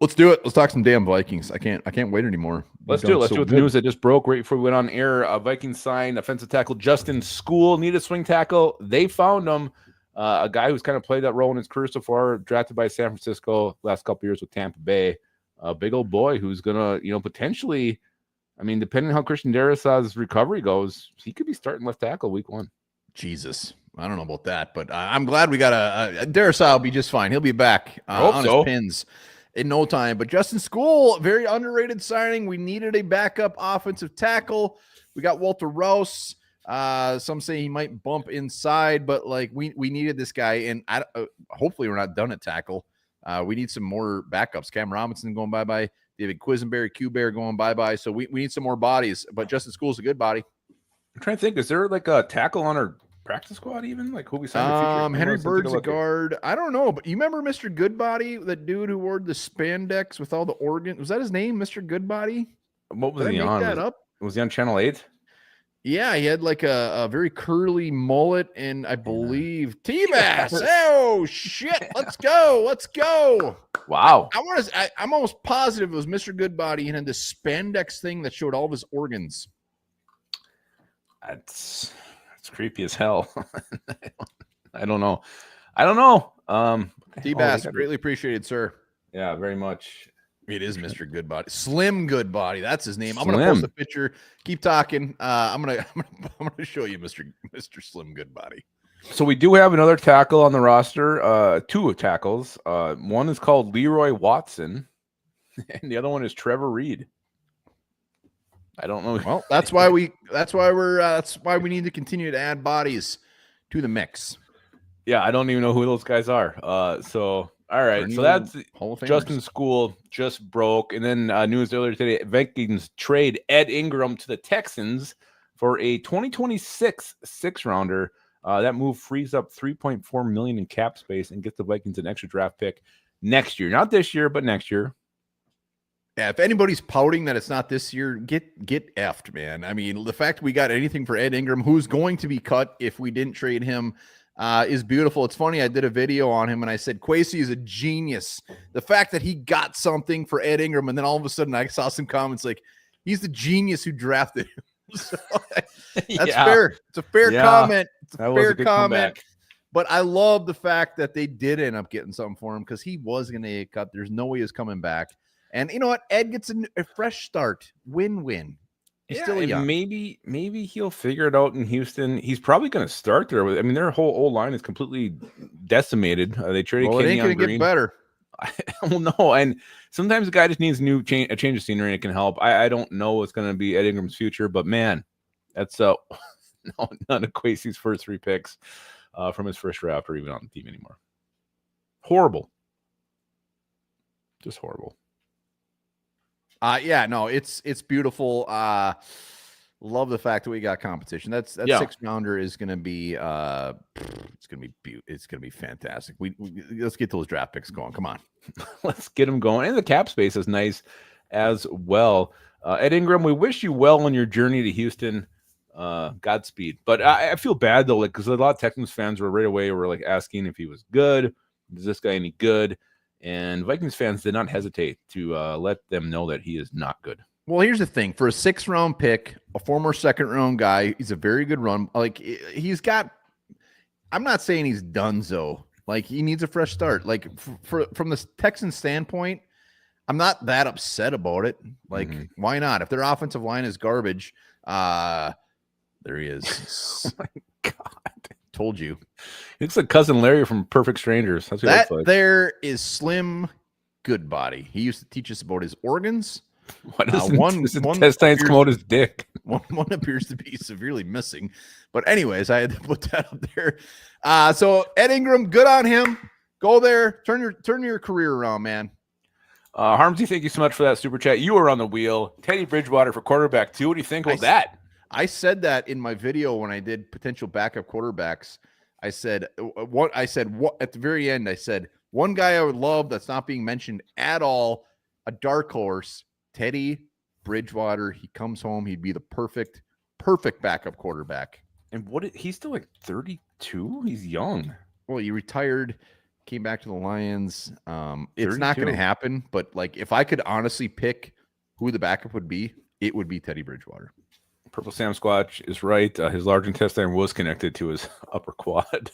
Let's do it. Let's talk some damn Vikings. I can't wait anymore. Let's do it. Let's do it with the news that just broke right before we went on air. Vikings signed offensive tackle Justin School, needed swing tackle. They found him. A guy who's kind of played that role in his career so far, drafted by San Francisco last couple years with Tampa Bay. A big old boy who's gonna, potentially, I mean, depending on how Christian Darrisaw's recovery goes, he could be starting left tackle week 1. Jesus, I don't know about that, but I'm glad we got a Darrisaw will be just fine. He'll be back on his pins in no time. But Justin School, very underrated signing. We needed a backup offensive tackle. We got Walter Rouse. Some say he might bump inside, but like we needed this guy, and hopefully we're not done at tackle. We need some more backups. Cam Robinson going bye-bye. David Quisenberry, Q-Bear going bye-bye. So we need some more bodies, but Justin School's a good body. I'm trying to think, is there like a tackle on our practice squad even? Like who we signed? Henry Bird's a guard. I don't know, but you remember Mr. Goodbody, the dude who wore the spandex with all the organs? Was that his name, Mr. Goodbody? What was he on? Was he on Channel 8? Yeah, he had like a very curly mullet, and I believe T-Bass. Oh shit! Let's go! Wow. I'm almost positive it was Mr. Goodbody and had this spandex thing that showed all of his organs. That's creepy as hell. I don't know. T-Bass, greatly appreciated, sir. Yeah, very much. It is Mr. Goodbody. Slim Goodbody. That's his name. I'm going to post a picture. Keep talking. I'm going to show you Mr. Slim Goodbody. So we do have another tackle on the roster, 2 tackles. One is called Leroy Watson, and the other one is Trevor Reed. I don't know. Well, that's why we need to continue to add bodies to the mix. Yeah, I don't even know who those guys are. All right, so that's Justin School just broke. And then news earlier today, Vikings trade Ed Ingram to the Texans for a 2026 6-rounder. That move frees up $3.4 million in cap space and gets the Vikings an extra draft pick next year. Not this year, but next year. Yeah, if anybody's pouting that it's not this year, get effed, man. I mean, the fact we got anything for Ed Ingram, who's going to be cut if we didn't trade him, is beautiful. It's funny. I did a video on him and I said, Kwesi is a genius. The fact that he got something for Ed Ingram, and then all of a sudden I saw some comments like, he's the genius who drafted him. So, that's fair. It's a fair comment. It's a fair comment. Comeback. But I love the fact that they did end up getting something for him because he was going to get cut. There's no way he's coming back. And you know what? Ed gets a fresh start. Win-win. He's still young. Maybe he'll figure it out in Houston. He's probably going to start there. I mean, their whole old line is completely decimated. They traded Kenny on Green. It ain't going to get better. Well, no, and sometimes a guy just needs a change of scenery, and it can help. I don't know what's going to be Ed Ingram's future, but man, that's none of Kwesi's first 3 picks from his first draft or even on the team anymore. Horrible. Just horrible. Yeah, no, it's beautiful. Love the fact that we got competition. That 6-rounder is going to be it's going to be fantastic. We let's get those draft picks going. Come on, let's get them going. And the cap space is nice as well. Ed Ingram, we wish you well on your journey to Houston. Godspeed. But I feel bad though, like because a lot of Texans fans were right away like asking if he was good. Is this guy any good? And Vikings fans did not hesitate to let them know that he is not good. Well, here's the thing. For a 6th-round pick, a former 2nd-round guy, he's a very good run. Like, he's got – I'm not saying he's donezo. Like, he needs a fresh start. Like, from the Texans standpoint, I'm not that upset about it. Like, why not? If their offensive line is garbage, there he is. Oh, my God. Told you. He looks like Cousin Larry from Perfect Strangers. That's what he looks like. There is Slim Goodbody. He used to teach us about his organs. What is one intestines come out his dick? One appears to be severely missing. But anyways, I had to put that up there. So Ed Ingram, good on him. Go there. Turn your career around, man. Harmsy, thank you so much for that super chat. You were on the wheel. Teddy Bridgewater for quarterback too. What do you think about that? I said that in my video when I did potential backup quarterbacks. I said at the very end, I said, one guy I would love that's not being mentioned at all, a dark horse, Teddy Bridgewater. He comes home. He'd be the perfect backup quarterback. And he's still like 32? He's young. Well, he retired came back to the Lions. It's not 32. going to happen, but like if I could honestly pick who the backup would be, it would be Teddy Bridgewater. Purple Sam Squatch is right. His large intestine was connected to his upper quad.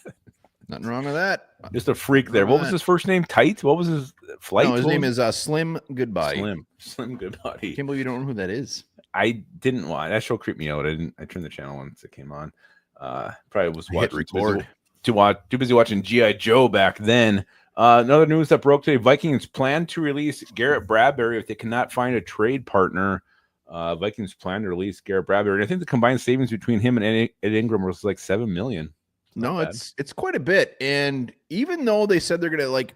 Nothing wrong with that. Just a freak there. What was his first name? Tight? What was his flight? No, his name is Slim Goodbye. Slim Goodbody. Can't believe you don't know who that is. I didn't want that show creeped me out. I turned the channel once it came on. Probably was watching record. Too busy watching G.I. Joe back then. Another news that broke today: Vikings plan to release Garrett Bradberry if they cannot find a trade partner. Vikings plan to release Garrett Bradberry, and I think the combined savings between him and Ed Ingram was like $7 million. No, it's quite a bit. And even though they said they're gonna like,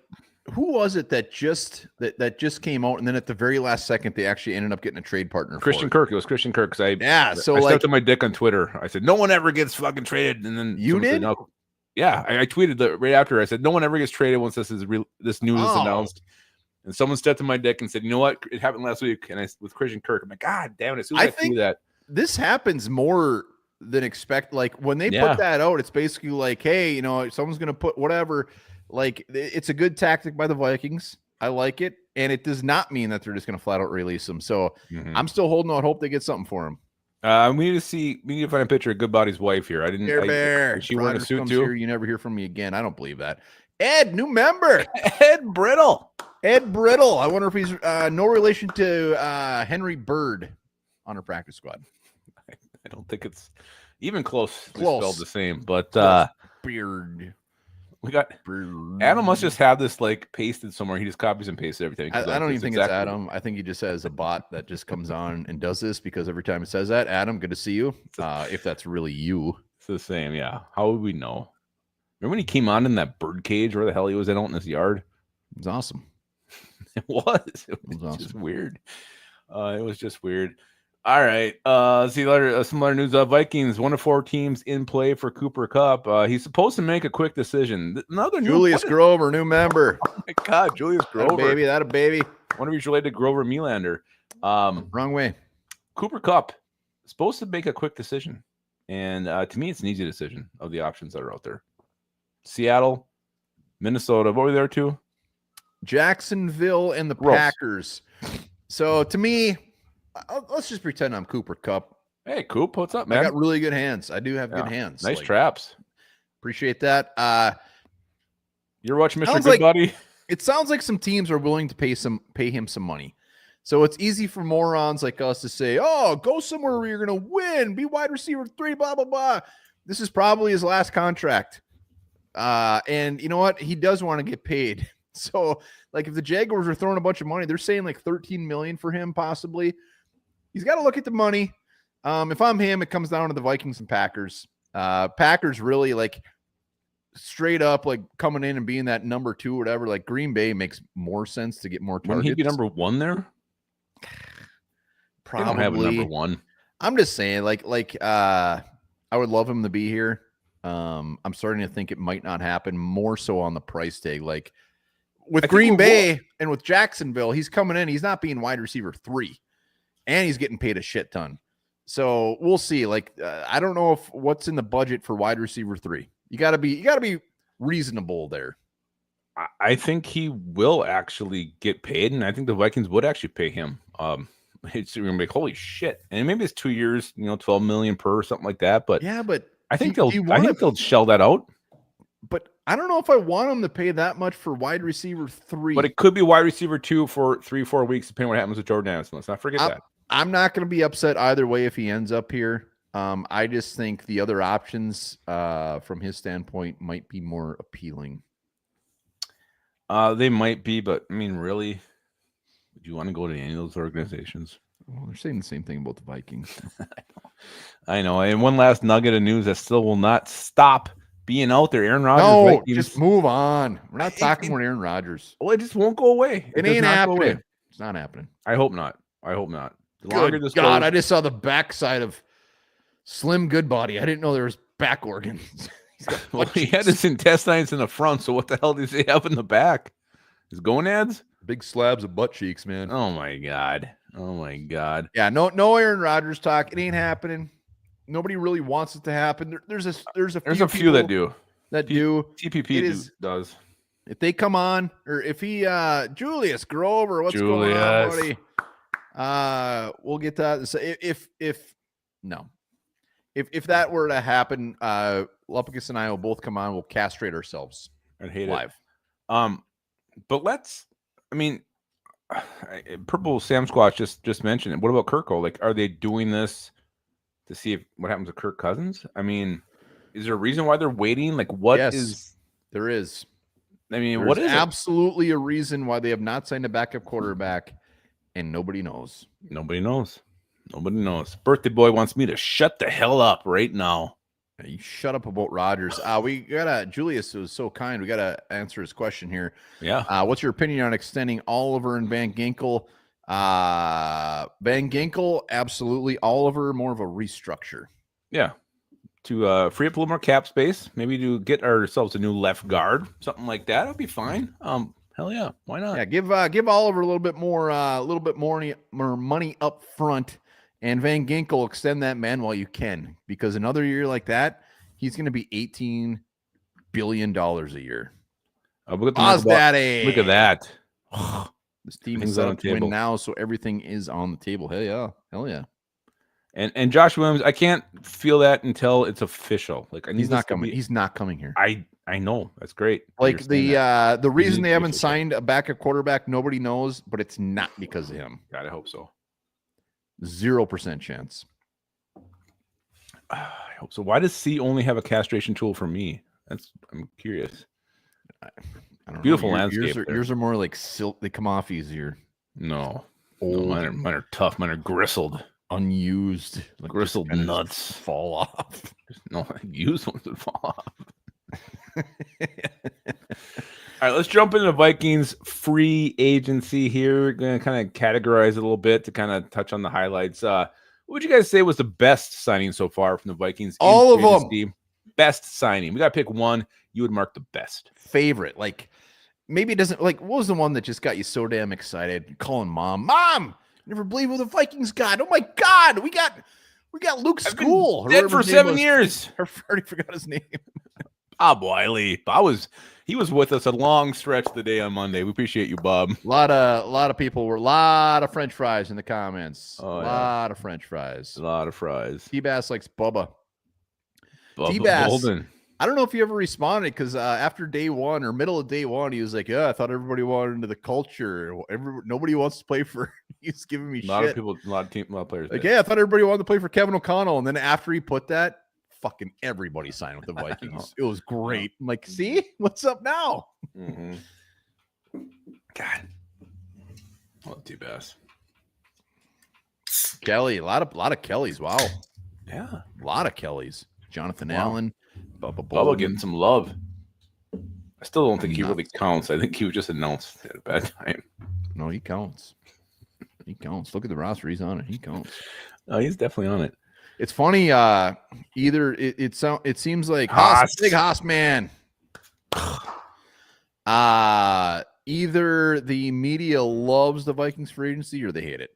who was it that just came out, and then at the very last second they actually ended up getting a trade partner? Christian Kirk. It was Christian Kirk. So I stepped on my dick on Twitter. I said no one ever gets fucking traded, and then you did. Said, no. Yeah, I tweeted right after. I said no one ever gets traded once this news is announced. And someone stepped on my dick and said, "You know what? It happened last week." And with Christian Kirk, I'm like, "God damn it!" As soon as I think that this happens more than expect. Like when they put that out, it's basically like, "Hey, you know, someone's gonna put whatever." Like it's a good tactic by the Vikings. I like it, and it does not mean that they're just gonna flat out release him. So I'm still holding out hope they get something for him. We need to find a picture of Goodbody's wife here. I didn't. Bear. She wearing a suit too. Here, you never hear from me again. I don't believe that. Ed, new member. Ed Brittle. I wonder if he's no relation to Henry Bird on our practice squad. I don't think it's even close. Spelled the same, but Beard. We got Bird. Adam must just have this like pasted somewhere. He just copies and pastes everything. I don't even think it's Adam. I think he just has a bot that just comes on and does this because every time it says that, Adam, good to see you. If that's really you, it's the same. Yeah. How would we know? Remember when he came on in that bird cage? Where the hell he was out in his yard? It was awesome. It was awesome. Just weird. It was just weird. All right. See some other news. Vikings, 1 of 4 teams in play for Cooper Kupp. He's supposed to make a quick decision. Another Julius Grover, new member. Oh my God, Julius Grover, that a baby. Wonder if he's related to Grover Melander. Wrong way. Cooper Kupp supposed to make a quick decision, and to me, it's an easy decision of the options that are out there. Seattle, Minnesota. What were there too? Jacksonville and the Packers. So to me, let's just pretend I'm Cooper Kupp. Hey, Coop, what's up, man? I got really good hands. I do have good hands. Nice traps. Appreciate that. You're watching Mr. Goodbody? It sounds like some teams are willing to pay him some money. So it's easy for morons like us to say, "Oh, go somewhere where you're going to win. Be wide receiver 3, blah, blah, blah." This is probably his last contract. And you know what? He does want to get paid. So, like, if the Jaguars are throwing a bunch of money, they're saying like $13 million for him, possibly. He's got to look at the money. If I'm him, it comes down to the Vikings and Packers. Packers really like straight up like coming in and being that number 2 or whatever. Like Green Bay makes more sense to get more targets. Wouldn't he be number 1 there? Probably. They don't have a number 1. I'm just saying, I would love him to be here. I'm starting to think it might not happen, more so on the price tag. Like with Green Bay and with Jacksonville, he's coming in. He's not being wide receiver 3, and he's getting paid a shit ton. So we'll see. Like I don't know what's in the budget for wide receiver 3. You got to be reasonable there. I think he will actually get paid, and I think the Vikings would actually pay him. It's going to be like, holy shit, and maybe it's 2 years, $12 million per or something like that. But yeah, but I think they'll shell that out. But I don't know if I want him to pay that much for wide receiver 3. But it could be wide receiver 2 for 3-4 weeks, depending on what happens with Jordan Addison. Let's not forget that. I'm not going to be upset either way if he ends up here. I just think the other options from his standpoint might be more appealing. They might be, but I mean, really, would you want to go to any of those organizations? Well, they're saying the same thing about the Vikings. I know. And one last nugget of news that still will not stop being out there. Aaron Rodgers. No, Vikings. Just move on. We're not talking about Aaron Rodgers. Well, it just won't go away. It ain't happening. It's not happening. I hope not. The longer this goes, I just saw the backside of Slim Goodbody. I didn't know there was back organs. Well, he had his intestines in the front, so what the hell does he have in the back? His gonads? Big slabs of butt cheeks, man. Oh my god. Yeah, no Aaron Rodgers talk. It ain't happening. Nobody really wants it to happen. There's a few that do. TPP does. If they come on, or if he Julius Grover, what's going on, buddy? We'll get to that. So if that were to happen, Lupicus and I will both come on. We'll castrate ourselves. I'd hate live. It. But Purple Sam Squatch just mentioned it. What about Kirko? Like, are they doing this to see what happens to Kirk Cousins? I mean, is there a reason why they're waiting? Like, there is. I mean, There's what is absolutely a reason why they have not signed a backup quarterback, and nobody knows. Nobody knows. Birthday boy wants me to shut the hell up right now. You shut up about Rodgers. We gotta. Julius was so kind. We gotta answer his question here. Yeah. What's your opinion on extending Oliver and Van Ginkel? Van Ginkel, absolutely. Oliver, more of a restructure. Yeah. To free up a little more cap space, maybe to get ourselves a new left guard, something like that. It'll be fine. Hell yeah, why not? Yeah, give Oliver a little bit more money up front, and Van Ginkel, extend that man while you can, because another year like that, he's going to be $18 billion a year. Look at that. This team is set up to win now, so everything is on the table. Hell yeah. And Josh Williams, I can't feel that until it's official. Like, he's not coming. He's not coming here. I know, that's great. Like the reason they haven't signed a backup quarterback, nobody knows, but it's not because of him. God, I hope so. 0% chance. I hope so. Why does C only have a castration tool for me? I'm curious. I don't Beautiful know. landscape. Yours are more like silk. They come off easier. No, mine are tough. Mine are gristled. Unused, like gristled nuts fall off. No, used ones would fall off. All right, let's jump into the Vikings free agency here. We're going to kind of categorize it a little bit to kind of touch on the highlights. What would you guys say was the best signing so far from the Vikings? All of them. Best signing. We got to pick one. You would mark the best. Favorite. Like, maybe it doesn't, like, what was the one that just got you so damn excited? You're calling mom. Never believe what the Vikings got. Oh my God, we got Luke School. Dead for 7 years. I already forgot his name. Bob Wiley. He was with us a long stretch of the day on Monday. We appreciate you, Bob. A lot of people were French fries in the comments. Oh, lot of French fries. A lot of fries. T-Bass likes Bubba. T-Bass. Bolden. I don't know if he ever responded, because after day one or middle of day one, he was like, "Yeah, I thought everybody wanted into the culture. Nobody wants to play for." He's giving me shit. A lot of players. Like, yeah, I thought everybody wanted to play for Kevin O'Connell, and then after he put that, fucking everybody signed with the Vikings. It was great. I'm like, see, what's up now? Mm-hmm. God, I love T-Bass. Kelly, a lot of Kellys. Wow, yeah, a lot of Kellys. Jonathan Allen. Bubba getting some love. I still don't think he really counts. I think he was just announced at a bad time. No, he counts. He counts. Look at the roster. He's on it. He counts. He's definitely on it. It's funny. Either it seems like big Haas man. Either the media loves the Vikings free agency or they hate it.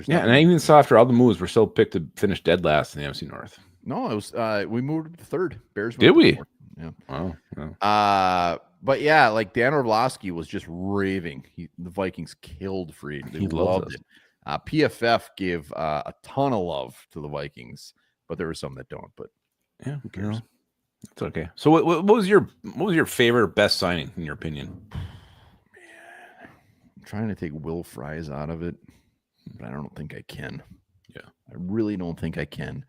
And I even saw after all the moves, we're still picked to finish dead last in the NFC North. No, it was we moved to third. Bears. Did we? Yeah. Wow. But yeah, like Dan Orlovsky was just raving. The Vikings killed free. They loved it. PFF gave a ton of love to the Vikings, but there were some that don't. But yeah, who cares? It's okay. So what was your favorite best signing in your opinion? Man, I'm trying to take Will Fries out of it, but I don't think I can. Yeah, I really don't think I can.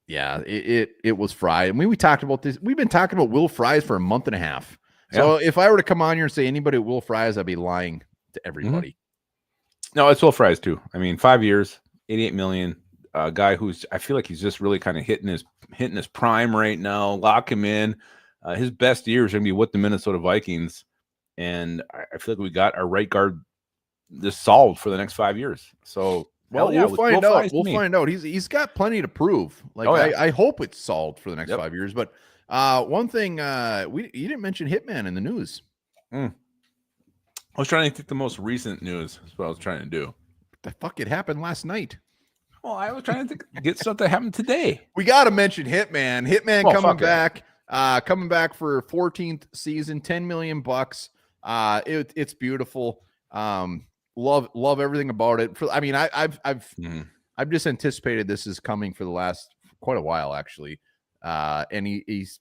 Yeah, it was Fry. I mean, we talked about this. We've been talking about Will Fries for a month and a half. So if I were to come on here and say anybody Will Fries, I'd be lying to everybody. Mm-hmm. No, it's Will Fries too. I mean, 5 years, $88 million. A guy who's, I feel like he's just really kind of hitting his prime right now. Lock him in. His best years are going to be with the Minnesota Vikings, and I feel like we got our right guard just solved for the next 5 years. So. Well, we'll find out. We'll find out. He's got plenty to prove. Like I hope it's solved for the next 5 years. But one thing you didn't mention Hitman in the news. I was trying to think the most recent news. That's what I was trying to do. The fuck, it happened last night. Well, I was trying to get stuff that happened today. We got to mention Hitman. Hitman coming back. Coming back for 14th season, 10 million bucks. It's beautiful. Love everything about it. I've just anticipated this is coming for the last quite a while, actually. And it's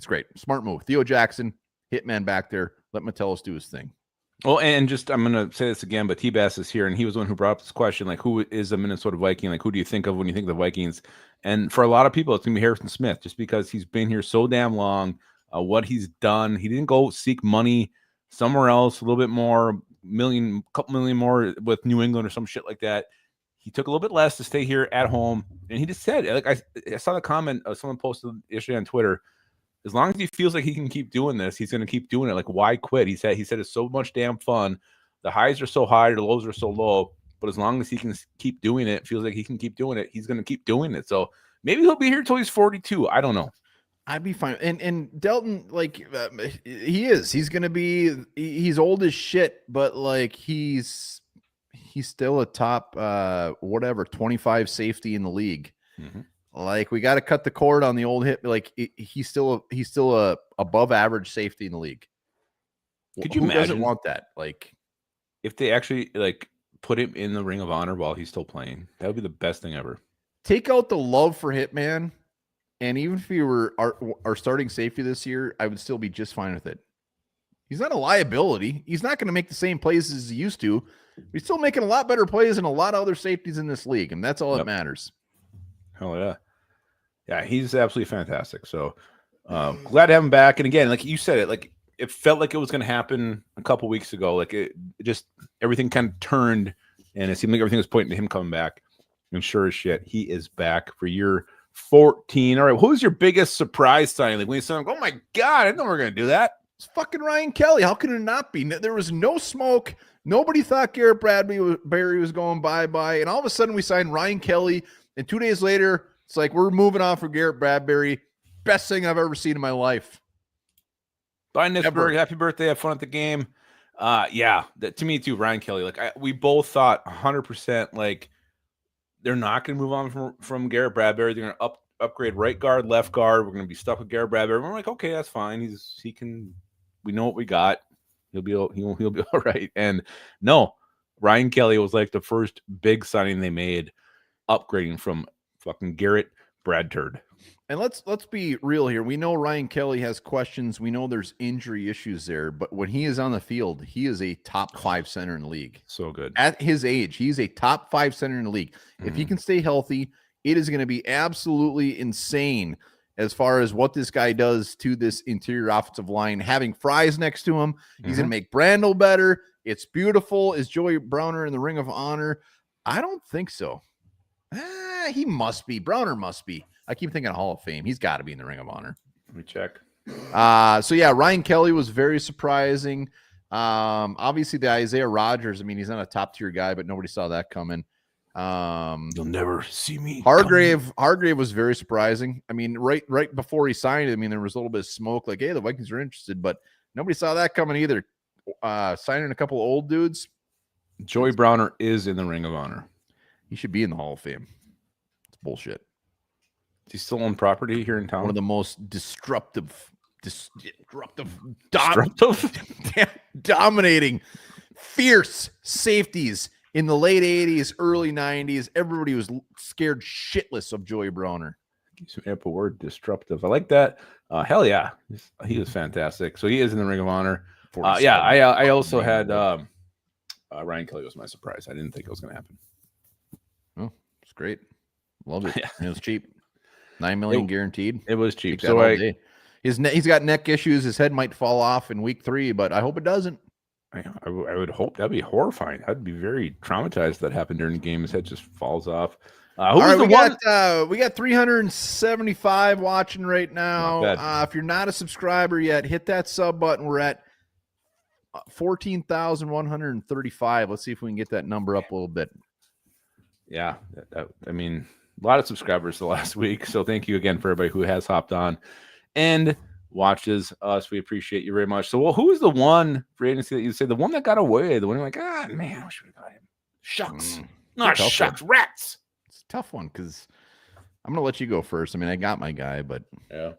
great. Smart move. Theo Jackson, hitman back there. Let Metellus do his thing. Well, and just I'm going to say this again, but T-Bass is here, and he was the one who brought up this question, like, who is a Minnesota Viking? Like, who do you think of when you think of the Vikings? And for a lot of people, it's going to be Harrison Smith, just because he's been here so damn long, what he's done. He didn't go seek money somewhere else, a little bit more, couple million more with New England or some shit like that. He took a little bit less to stay here at home, and he just said, like, I saw the comment someone posted yesterday on Twitter. As long as he feels like he can keep doing this, he's going to keep doing it. Like, why quit? He said it's so much damn fun. The highs are so high, the lows are so low. But as long as he can keep doing it, feels like he can keep doing it, he's going to keep doing it. So maybe he'll be here till he's 42. I don't know. I'd be fine. And Delton, like, he's going to be, he's old as shit, but like he's still a top, 25 safety in the league. Mm-hmm. Like, we got to cut the cord on the old hip. Like, he's still a above average safety in the league. Could you imagine? Doesn't want that? Like, if they actually like put him in the Ring of Honor while he's still playing, that would be the best thing ever. Take out the love for Hitman, and even if he were our starting safety this year, I would still be just fine with it. He's not a liability. He's not going to make the same plays as he used to. He's still making a lot better plays than a lot of other safeties in this league, and that's all that matters. Hell yeah. Yeah, he's absolutely fantastic. So glad to have him back. And again, like you said, it felt like it was going to happen a couple weeks ago. Like it just, everything kind of turned, and it seemed like everything was pointing to him coming back. And sure as shit, he is back for year 14. All right, who's your biggest surprise signing? Like when you said, oh my God, I didn't know we were going to do that. It's fucking Ryan Kelly. How can it not be? There was no smoke. Nobody thought Garrett Bradberry was going bye-bye. And all of a sudden we signed Ryan Kelly. And 2 days later, it's like, we're moving on from Garrett Bradberry. Best thing I've ever seen in my life. Bye, Nisberg. Happy birthday. Have fun at the game. To me too, Ryan Kelly. Like we both thought 100%, like they're not going to move on from Garrett Bradberry. They're going to upgrade right guard, left guard. We're going to be stuck with Garrett Bradberry. We're like, okay, that's fine. We know what we got. He'll be all right. And no, Ryan Kelly was like the first big signing they made, upgrading from fucking Garrett Bradturd. And let's be real here. We know Ryan Kelly has questions. We know there's injury issues there, but when he is on the field, he is a top 5 center in the league. So good. At his age, he's a top 5 center in the league. If he can stay healthy, it is going to be absolutely insane as far as what this guy does to this interior offensive line. Having Fries next to him, he's going to make Brandel better. It's beautiful. Is Joey Browner in the Ring of Honor? I don't think so. He must be. Browner must be. I keep thinking Hall of Fame. He's got to be in the Ring of Honor. Let me check. So yeah, Ryan Kelly was very surprising. Obviously the Isaiah Rodgers, I mean, he's not a top tier guy, but nobody saw that coming. You'll never see me. Hargrave was very surprising. I mean, right before he signed, I mean, there was a little bit of smoke, like, hey, the Vikings are interested, but nobody saw that coming either. Signing a couple old dudes. Joey Browner is in the Ring of Honor. He should be in the Hall of Fame. It's bullshit. Is he still on property here in town? One of the most disruptive, dominating, fierce safeties in the late 80s, early 90s. Everybody was scared shitless of Joey Browner. Use an ample word, disruptive. I like that. Hell yeah. He was fantastic. So he is in the Ring of Honor. I also had Ryan Kelly was my surprise. I didn't think it was going to happen. Oh, it's great. Love it. Yeah. It was cheap. $9 million guaranteed. It was cheap. So he's got neck issues. His head might fall off in week 3, but I hope it doesn't. I would hope. That'd be horrifying. I'd be very traumatized if that happened during the game. His head just falls off. All right, we got 375 watching right now. If you're not a subscriber yet, hit that sub button. We're at 14,135. Let's see if we can get that number up a little bit. Yeah, I mean, a lot of subscribers the last week. So thank you again for everybody who has hopped on and watches us. We appreciate you very much. So, who is the one free agency that you say the one that got away? The one you're like, man, I should have got him. Shucks. Shucks, rats. It's a tough one because I'm going to let you go first. I mean, I got my guy, but yeah.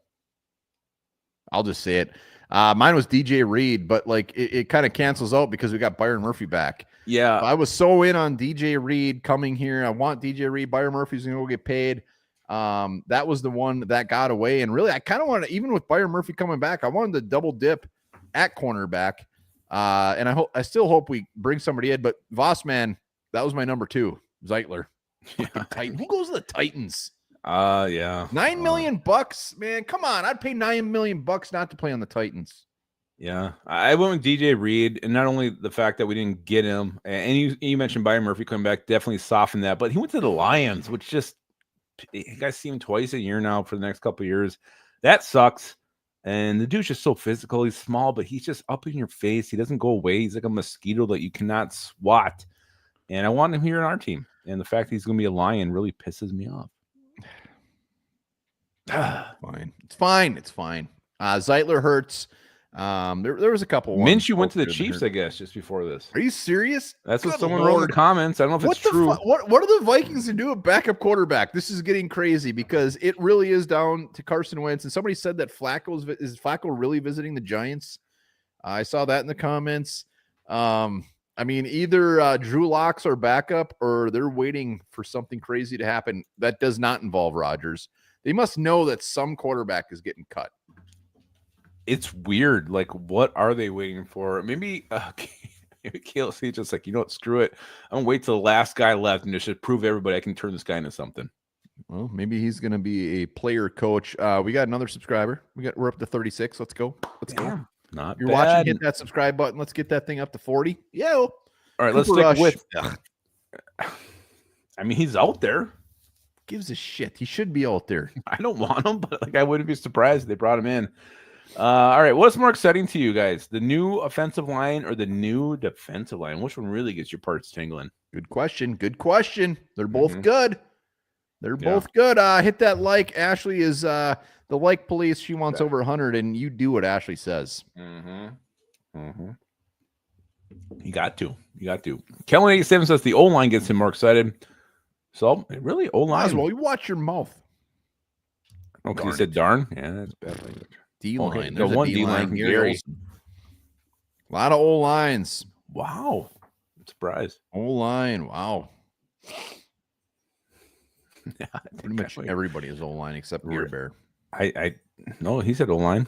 I'll just say it. Mine was DJ Reed, but like it kind of cancels out because we got Byron Murphy back. Yeah. I was so in on DJ Reed coming here. I want DJ Reed. Byron Murphy's going to go get paid. That was the one that got away. And really, I kind of wanted, even with Byron Murphy coming back, I wanted to double dip at cornerback. And I still hope we bring somebody in. But Vossman, that was my number 2, Zeitler. Yeah. Titan. Who goes to the Titans? Yeah. $9 million, man. Come on. I'd pay $9 million not to play on the Titans. Yeah. I went with DJ Reed, and not only the fact that we didn't get him, and you mentioned Byron Murphy coming back definitely softened that, but he went to the Lions, which just, you guys see him twice a year now for the next couple of years. That sucks. And the dude's just so physical. He's small, but he's just up in your face. He doesn't go away. He's like a mosquito that you cannot swat. And I want him here on our team. And the fact that he's going to be a Lion really pisses me off. Fine. It's fine. Zeitler hurts. There was a couple. Minshew went to the Chiefs, I guess, just before this. Are you serious? That's what someone wrote in the comments. I don't know if it's true. What are the Vikings to do with backup quarterback? This is getting crazy because it really is down to Carson Wentz. And somebody said that is Flacco really visiting the Giants? I saw that in the comments. I mean, either Drew Lock's our backup or they're waiting for something crazy to happen that does not involve Rodgers. They must know that some quarterback is getting cut. It's weird. Like, what are they waiting for? Maybe KLC just like, you know what, screw it. I'm going to wait till the last guy left and just prove everybody I can turn this guy into something. Well, maybe he's going to be a player coach. We got another subscriber. We're up to 36. Let's go. Go. Not You're bad. watching, hit that subscribe button. Let's get that thing up to 40. Yeah. All right, let's stick with. I mean, he's out there. Gives a shit. He should be out there. I don't want him, but like I wouldn't be surprised if they brought him in. All right, what's more exciting to you guys? The new offensive line or the new defensive line? Which one really gets your parts tingling? Good question. They're both good. They're both good. Hit that like. Ashley is the like police. She wants over 100, and you do what Ashley says. You got to. Kellen 87 says the O-line gets him more excited. So really, O-line. Well, you watch your mouth. Okay, you said darn. Yeah, that's bad language. D-line. Okay, There's one a D-line from Gary. A lot of O-lines. Wow. I'm surprised. O-line. Wow. Yeah, pretty much everybody is O-line except Gear Bear. I no, he said O-line.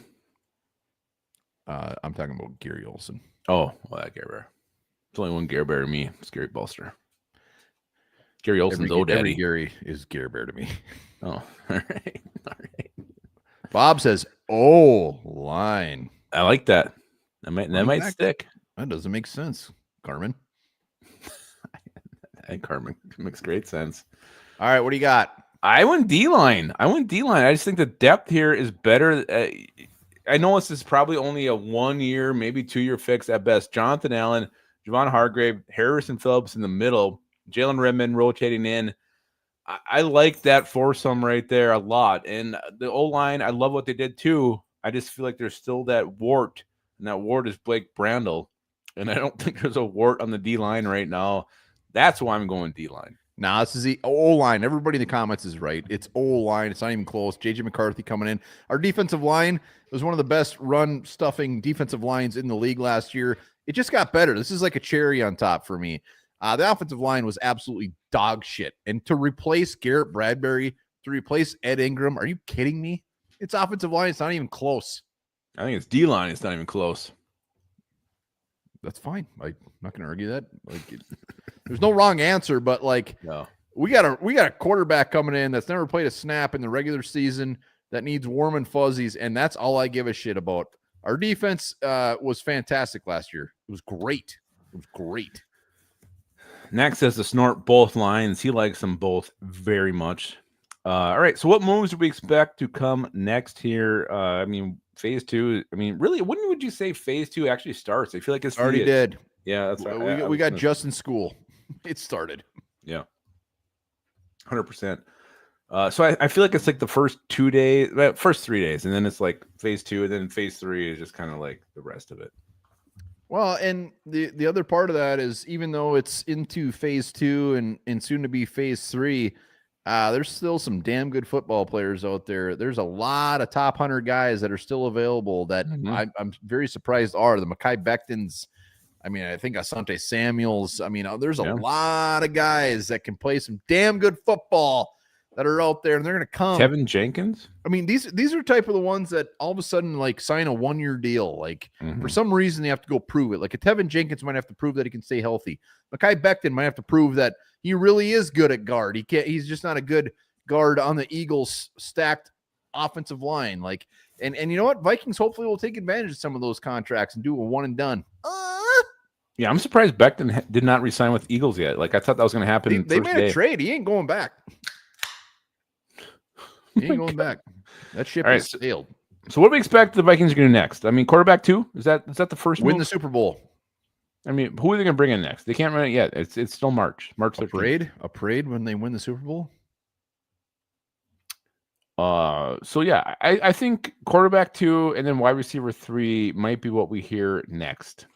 I'm talking about Gary Olson. Oh, well, that Gary Bear. There's only one Gary Bear to me. It's Gary Bolster. Gary Olson's O-daddy. Every Gary is Gary Bear to me. Oh, all right. Bob says O-line. I like that. That might stick. That doesn't make sense, Carmen. Hey, Carmen. Makes great sense. All right, what do you got? I went D-line. I just think the depth here is better. I know this is probably only a 1 year, maybe 2 year fix at best. Jonathan Allen, Javon Hargrave, Harrison Phillips in the middle, Jalen Redmond rotating in. I like that foursome right there a lot. And the O-line, I love what they did too. I just feel like there's still that wart, and that wart is Blake Brandel. And I don't think there's a wart on the D-line right now. That's why I'm going D-line. Nah, this is the O-line. Everybody in the comments is right. It's O-line. It's not even close. J.J. McCarthy coming in. Our defensive line was one of the best run-stuffing defensive lines in the league last year. It just got better. This is like a cherry on top for me. The offensive line was absolutely dog shit. And to replace Garrett Bradberry, to replace Ed Ingram, are you kidding me? It's offensive line. It's not even close. I think it's D-line. It's not even close. That's fine. I'm not going to argue that. There's no wrong answer, but no. we got a quarterback coming in that's never played a snap in the regular season that needs warm and fuzzies, and that's all I give a shit about. Our defense was fantastic last year. It was great. Max says to snort both lines. He likes them both very much. All right, so what moves do we expect to come next here? Phase 2. Really, when would you say phase 2 actually starts? I feel like it's already did. Yeah, that's right. We got just in school. It started. Yeah, 100%. So I feel like it's like the first 2 days, first 3 days, and then it's like phase 2, and then phase 3 is just kind of like the rest of it. Well, and the other part of that is even though it's into phase 2 and soon to be phase 3, There's still some damn good football players out there. There's a lot of top 100 guys that are still available that I'm very surprised are. The Mekhi Bectons, I mean, I think Asante Samuels. I mean, there's a lot of guys that can play some damn good football that are out there, and they're going to come. Tevin Jenkins? I mean, these are type of the ones that all of a sudden like sign a 1-year deal. Like for some reason they have to go prove it. Like a Tevin Jenkins might have to prove that he can stay healthy. Mekhi Becton might have to prove that he really is good at guard. He's just not a good guard on the Eagles stacked offensive line. Like, and you know what? Vikings hopefully will take advantage of some of those contracts and do a one and done. Yeah, I'm surprised Becton did not resign with Eagles yet. Like I thought that was going to happen. They made a trade. He ain't going back. He ain't going back. That ship has sailed. So what do we expect the Vikings are going to do next? I mean, quarterback 2? Is that the first win move? The Super Bowl? I mean, who are they going to bring in next? They can't run it yet. It's still March 13th. A parade when they win the Super Bowl? So yeah, I think quarterback 2 and then wide receiver 3 might be what we hear next.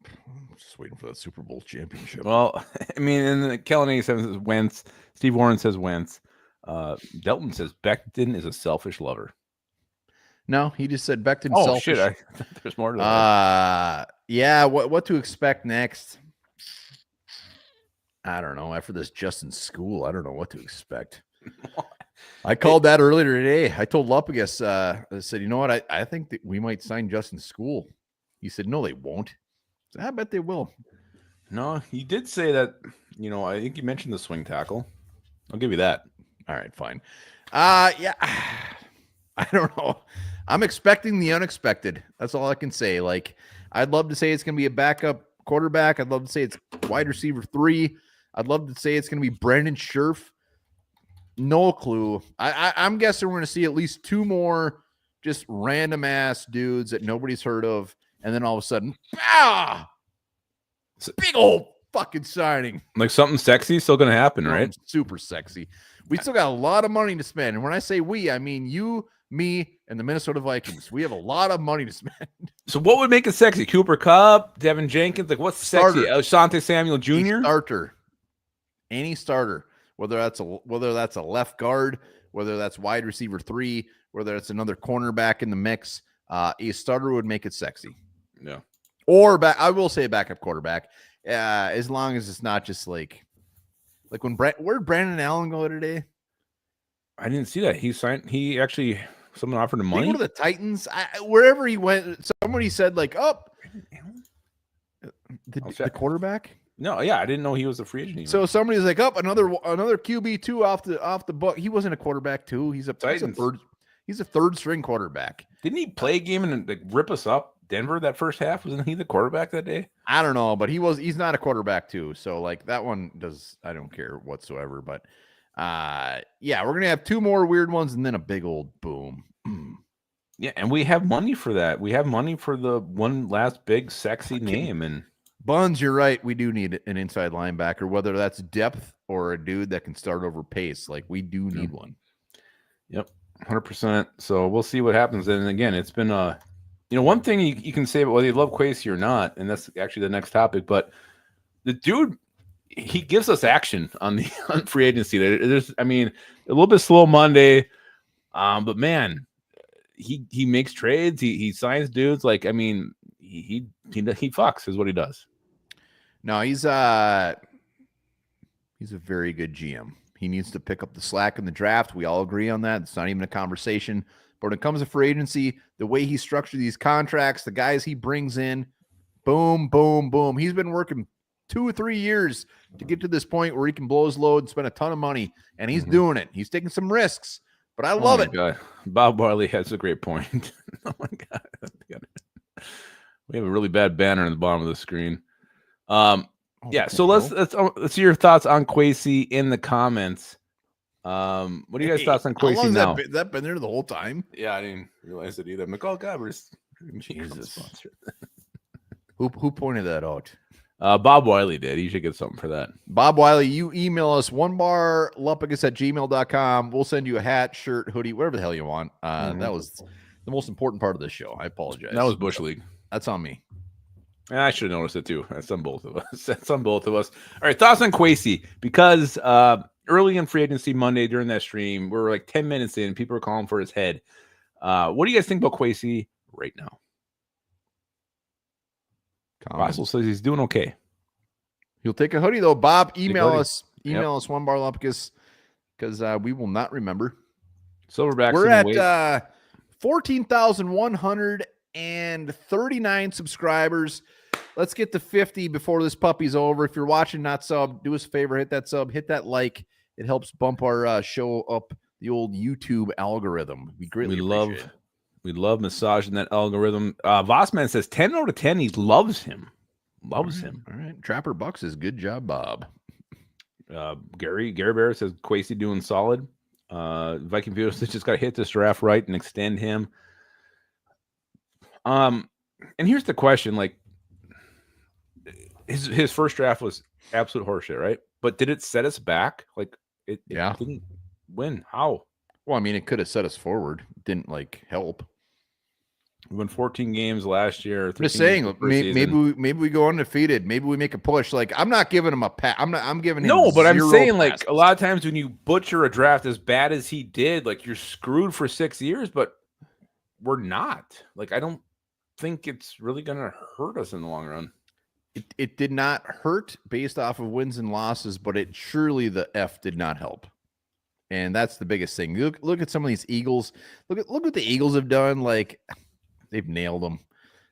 I'm just waiting for that Super Bowl championship. Well, I mean, and Kellen 87 says Wentz. Steve Warren says Wentz. Delton says Becton is a selfish lover. No, he just said Becton selfish. Shit, there's more to that. Yeah, what to expect next? I don't know. After this Justin School, I don't know what to expect. I called that earlier today. I told Lupagus, I said, you know what? I think that we might sign Justin School. He said, no, they won't. I said, I bet they will. No, he did say that, I think you mentioned the swing tackle. I'll give you that. All right, fine. Yeah, I don't know. I'm expecting the unexpected. That's all I can say. Like, I'd love to say it's going to be a backup quarterback. I'd love to say it's wide receiver 3. I'd love to say it's going to be Brandon Scherf. No clue. I'm guessing we're going to see at least 2 more just random ass dudes that nobody's heard of. And then all of a sudden, big old fucking signing. Like something sexy still going to happen, right? Super sexy. We still got a lot of money to spend. And when I say we, I mean you, me, and the Minnesota Vikings. We have a lot of money to spend. So what would make it sexy? Cooper Kupp, Devin Jenkins? Like what's sexy? Asante Samuel Jr.? Starter. Any starter. Whether that's a left guard, whether that's wide receiver 3, whether it's another cornerback in the mix, a starter would make it sexy. Yeah. Or I will say backup quarterback, as long as it's not just like when where'd Brandon Allen go today? I didn't see that. He actually someone offered him money. Did he go to the Titans? Wherever he went, somebody said like, "Oh, the quarterback." No, yeah, I didn't know he was a free agent. Even. So somebody's like, "Up another QB2 off the book." He wasn't a quarterback too. He's a third string quarterback. Didn't he play a game and like, rip us up? Denver that first half, wasn't he the quarterback that day? I don't know, but he's not a quarterback too. So like that one I don't care whatsoever. But yeah, we're gonna have 2 more weird ones and then a big old boom. Yeah, and we have money for that. We have money for the one last big sexy name. And Buns, you're right. We do need an inside linebacker, whether that's depth or a dude that can start over pace. Like we do need one. Yep, 100%. So we'll see what happens. And again, it's been one thing you can say about whether you love Kwesi or not, and that's actually the next topic, but the dude, he gives us action on free agency. There's, I mean, a little bit slow Monday, but man, he makes trades. He signs dudes. Like, I mean, he fucks is what he does. No, he's a very good GM. He needs to pick up the slack in the draft. We all agree on that. It's not even a conversation. But when it comes to free agency, the way he structured these contracts, the guys he brings in, boom, boom, boom. He's been working 2 or 3 years to get to this point where he can blow his load and spend a ton of money, and he's doing it. He's taking some risks, but I love it. God. Bob Barley has a great point. Oh, my God. We have a really bad banner in the bottom of the screen. Yeah, so let's see your thoughts on Kwesi in the comments. What are you guys' thoughts on Kwesi now? That been there the whole time? Yeah, I didn't realize it either. I'm like, oh God, Jesus. Who pointed that out? Bob Wiley did. You should get something for that. Bob Wiley, you email us onebarlupagus@gmail.com. We'll send you a hat, shirt, hoodie, whatever the hell you want. That was the most important part of this show. I apologize. That was Bush League. That's on me. I should have noticed it too. That's on both of us. All right, thoughts on Kwesi, because early in free agency Monday during that stream. We're like 10 minutes in. People are calling for his head. What do you guys think about Kwesi right now? Russell says he's doing okay. He'll take a hoodie though. Bob, email hoodie. us. Email us one bar Lumpicus because we will not remember. Silverbacks. We're at 14,139 subscribers. Let's get to 50 before this puppy's over. If you're watching, not sub, do us a favor, hit that sub, hit that like. It helps bump our show up the old YouTube algorithm. We greatly appreciate it. We love massaging that algorithm. Vossman says 10 out of 10. He loves him. Loves him. All right. Trapper Buck says, good job, Bob. Gary Bear says Kwesi doing solid. Viking Views just got to hit this draft right and extend him. And here's the question: like, his first draft was absolute horseshit, right? But did it set us back? Like, it didn't win. How? Well, I mean, it could have set us forward. It didn't like help. We won 14 games last year. I'm just saying, maybe we go undefeated. Maybe we make a push. Like, I'm not giving him a pat. I'm giving him no, but I'm saying passes. like a lot of times when you butcher a draft as bad as he did, like you're screwed for 6 years. But we're not. Like, I don't think it's really gonna hurt us in the long run. It did not hurt based off of wins and losses, but it surely the F did not help. And that's the biggest thing. Look at some of these Eagles. Look what the Eagles have done. Like, they've nailed them.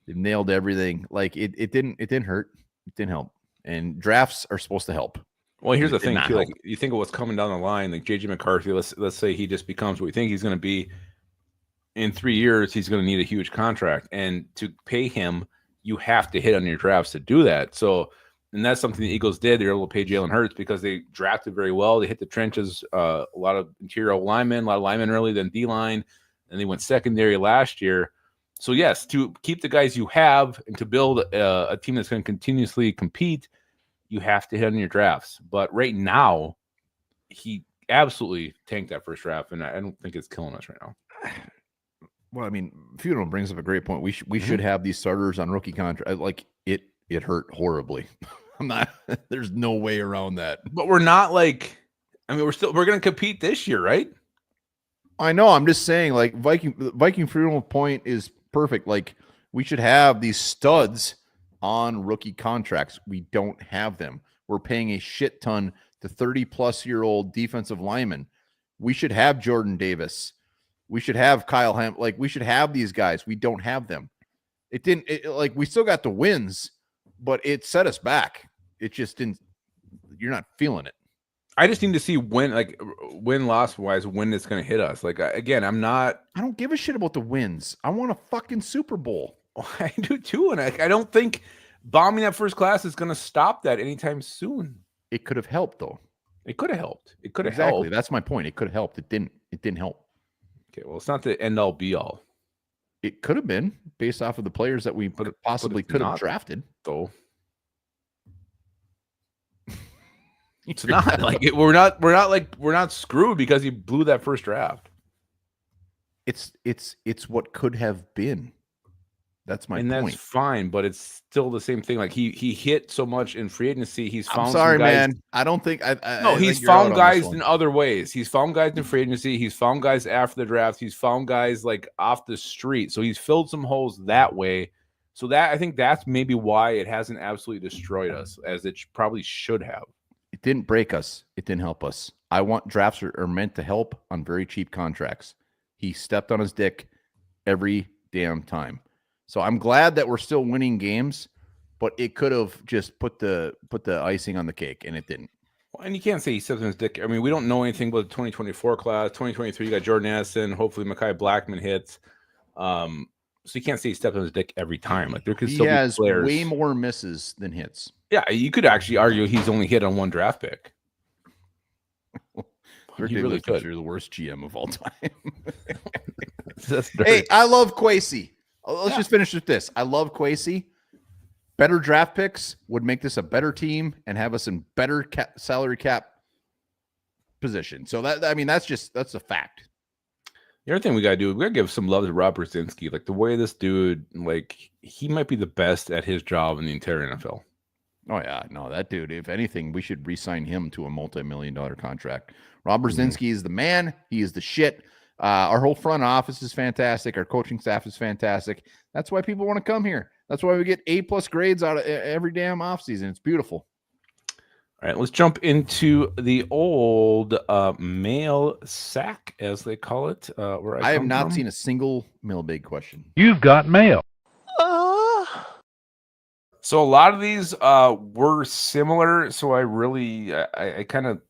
They've nailed everything. Like, it didn't hurt. It didn't help. And drafts are supposed to help. Well, here's the thing too. Like, you think of what's coming down the line. Like JJ McCarthy. Let's say he just becomes what we think he's going to be. In 3 years, he's going to need a huge contract, and to pay him, you have to hit on your drafts to do that. So, and that's something the Eagles did. They were able to pay Jalen Hurts because they drafted very well. They hit the trenches, a lot of interior linemen, a lot of linemen early, then D-line, and they went secondary last year. So, yes, to keep the guys you have and to build a team that's going to continuously compete, you have to hit on your drafts. But right now, he absolutely tanked that first draft, and I don't think it's killing us right now. Well, I mean, Funeral brings up a great point. We should have these starters on rookie contract. Like, it hurt horribly. I'm not. There's no way around that. But we're not like. I mean, we're going to compete this year, right? I know. I'm just saying. Like, Viking Funeral point is perfect. Like, we should have these studs on rookie contracts. We don't have them. We're paying a shit ton to 30-plus-year-old defensive linemen. We should have Jordan Davis. We should have Kyle Ham. Like, we should have these guys. We don't have them. Like, we still got the wins, but it set us back. It just didn't. You're not feeling it. I just need to see win-loss wise when it's going to hit us. Like, again, I don't give a shit about the wins. I want a fucking Super Bowl. I do too, and I don't think bombing that first class is going to stop that anytime soon. It could have helped, though. It could have helped. It could have exactly. helped. That's my point. It could have helped. It didn't help. Okay, well, it's not the end-all, be-all. It could have been based off of the players that we possibly could have drafted, though. It's not like it, we're not screwed because he blew that first draft. It's what could have been. That's my point. And that's fine, but it's still the same thing. Like he hit so much in free agency. He's found. I'm sorry, some guys, man. I don't think he's found guys in other ways. He's found guys in free agency. He's found guys after the draft. He's found guys like off the street. So he's filled some holes that way. So that I think that's maybe why it hasn't absolutely destroyed us as it probably should have. It didn't break us. It didn't help us. I want drafts are meant to help on very cheap contracts. He stepped on his dick every damn time. So I'm glad that we're still winning games, but it could have just put the icing on the cake, and it didn't. Well, and you can't say he stepped on his dick. I mean, we don't know anything about the 2024 class. 2023, you got Jordan Addison. Hopefully, Mekhi Blackman hits. So you can't say he stepped on his dick every time. Like there could still be players. Way more misses than hits. Yeah, you could actually argue he's only hit on one draft pick. He really could. You're the worst GM of all time. Hey, I love Kwesi. Let's just finish with this. I love Kwesi. Better draft picks would make this a better team and have us in better salary cap position. So that's a fact. The other thing we gotta do, we gotta give some love to Rob Brzezinski. Like the way this dude, like he might be the best at his job in the entire NFL. Oh yeah, no, that dude. If anything, we should re-sign him to a multi-million-dollar contract. Rob Brzezinski is the man. He is the shit. Our whole front office is fantastic. Our coaching staff is fantastic. That's why people want to come here. That's why we get A+ grades out of every damn offseason. It's beautiful. All right, let's jump into the old mail sack, as they call it. Where I have not seen a single mailbag question. You've got mail. So a lot of these were similar. So I really, I kind of,